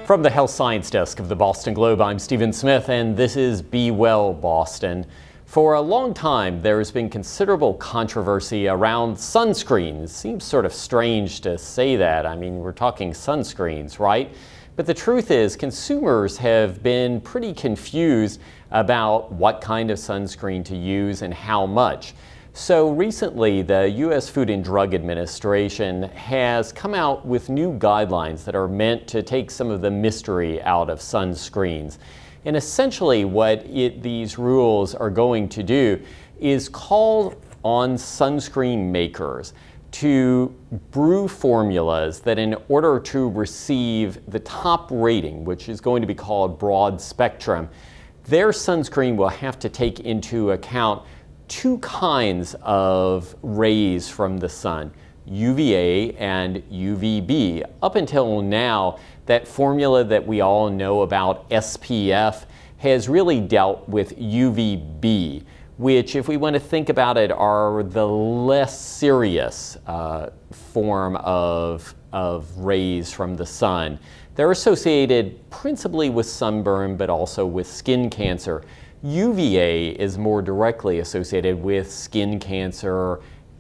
From the Health Science Desk of the Boston Globe, I'm Stephen Smith, and this is Be Well Boston. For a long time, there has been considerable controversy around sunscreens. Seems sort of strange to say that. I mean, we're talking sunscreens, right? But the truth is, consumers have been pretty confused about what kind of sunscreen to use and how much. So recently, the U.S. Food and Drug Administration has come out with new guidelines that are meant to take some of the mystery out of sunscreens. And essentially what these rules are going to do is call on sunscreen makers to brew formulas that, in order to receive the top rating, which is going to be called broad spectrum, their sunscreen will have to take into account two kinds of rays from the sun, UVA and UVB. Up until now, that formula that we all know about, SPF, has really dealt with UVB, which, if we want to think about it, are the less serious form of rays from the sun. They're associated principally with sunburn, but also with skin cancer. UVA is more directly associated with skin cancer,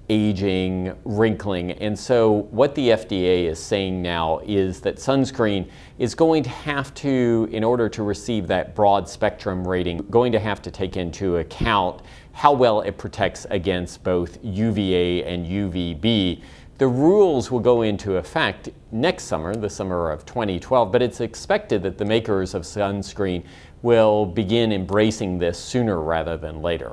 aging, wrinkling, and so what the FDA is saying now is that sunscreen is going to have to, in order to receive that broad spectrum rating, going to have to take into account how well it protects against both UVA and UVB. The rules will go into effect next summer, the summer of 2012, but it's expected that the makers of sunscreen will begin embracing this sooner rather than later.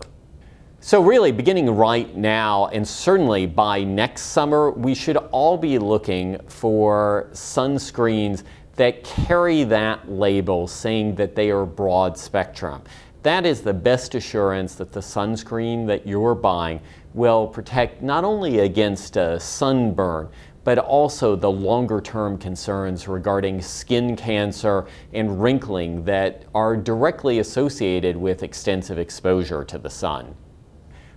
So really, beginning right now, and certainly by next summer, we should all be looking for sunscreens that carry that label saying that they are broad spectrum. That is the best assurance that the sunscreen that you're buying will protect not only against sunburn, but also the longer-term concerns regarding skin cancer and wrinkling that are directly associated with extensive exposure to the sun.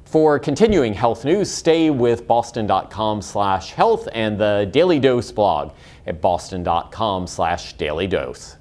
For continuing health news, stay with boston.com/health and the Daily Dose blog at boston.com/dailydose.